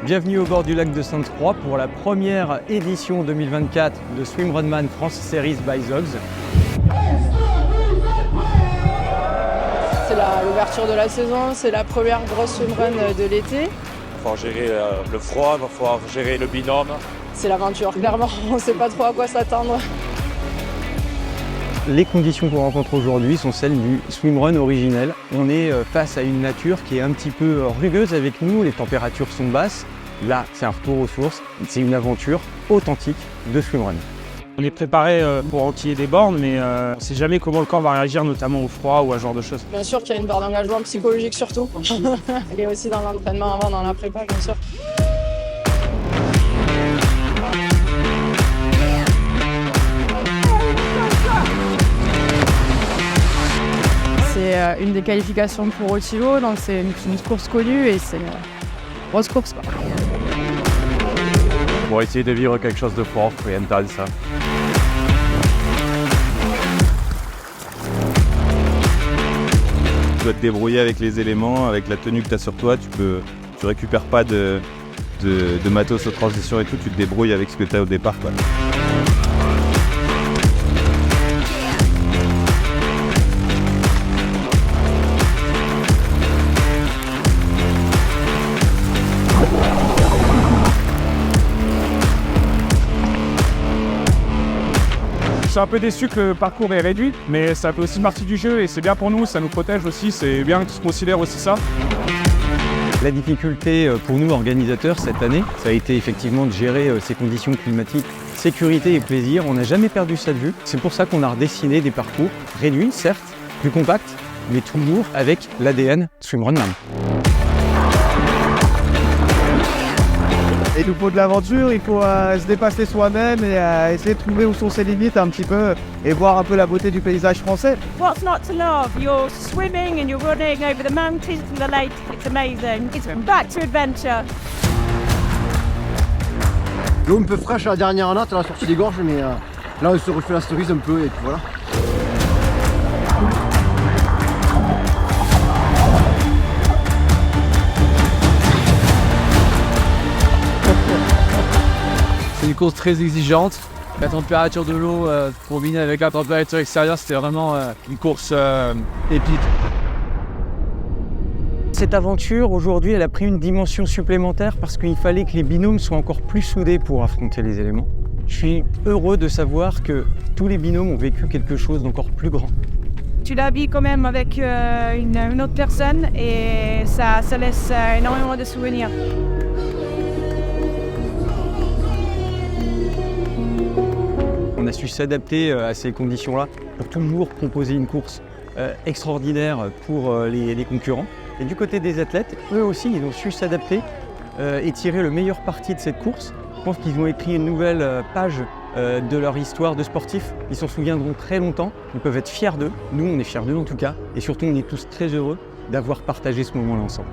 Bienvenue au bord du lac de Sainte-Croix pour la première édition 2024 de Swimrunman France Series by Zogs. C'est l'ouverture de la saison, c'est la première grosse swimrun de l'été. Il va falloir gérer le froid, il va falloir gérer le binôme. C'est l'aventure, clairement, on ne sait pas trop à quoi s'attendre. Les conditions qu'on rencontre aujourd'hui sont celles du swimrun originel. On est face à une nature qui est un petit peu rugueuse avec nous, les températures sont basses. Là, c'est un retour aux sources, c'est une aventure authentique de swimrun. On est préparé pour enquiller des bornes, mais on ne sait jamais comment le corps va réagir, notamment au froid ou à ce genre de choses. Bien sûr qu'il y a une barre d'engagement psychologique surtout. Elle est aussi dans l'entraînement avant, dans la prépa, bien sûr. C'est une des qualifications pour Otilo, donc c'est une course connue et c'est une grosse course, quoi. Pour essayer de vivre quelque chose de fort et intense. Tu dois te débrouiller avec les éléments, avec la tenue que tu as sur toi, tu récupères pas de matos aux transitions et tout, tu te débrouilles avec ce que tu as au départ, quoi. Je suis un peu déçu que le parcours est réduit, mais ça fait aussi partie du jeu et c'est bien pour nous, ça nous protège aussi, c'est bien qu'ils se considèrent aussi ça. La difficulté pour nous organisateurs cette année, ça a été effectivement de gérer ces conditions climatiques, sécurité et plaisir. On n'a jamais perdu ça de vue. C'est pour ça qu'on a redessiné des parcours réduits, certes, plus compacts, mais toujours avec l'ADN Swimrunman. Il nous faut de l'aventure, il faut se dépasser soi-même et essayer de trouver où sont ses limites un petit peu et voir un peu la beauté du paysage français. What's not to love? You're swimming and you're running over the mountains and the lake. It's amazing. It's back to adventure. L'eau un peu fraîche à la dernière natte à la sortie des gorges, mais là on se refait la cerise un peu et puis voilà. C'est une course très exigeante. La température de l'eau combinée avec la température extérieure, c'était vraiment une course épique. Cette aventure, aujourd'hui, elle a pris une dimension supplémentaire parce qu'il fallait que les binômes soient encore plus soudés pour affronter les éléments. Je suis heureux de savoir que tous les binômes ont vécu quelque chose d'encore plus grand. Tu la vis quand même avec une autre personne et ça laisse énormément de souvenirs. On a su s'adapter à ces conditions-là pour toujours proposer une course extraordinaire pour les concurrents. Et du côté des athlètes, eux aussi, ils ont su s'adapter et tirer le meilleur parti de cette course. Je pense qu'ils ont écrit une nouvelle page de leur histoire de sportifs. Ils s'en souviendront très longtemps. Ils peuvent être fiers d'eux. Nous, on est fiers d'eux en tout cas. Et surtout, on est tous très heureux d'avoir partagé ce moment-là ensemble.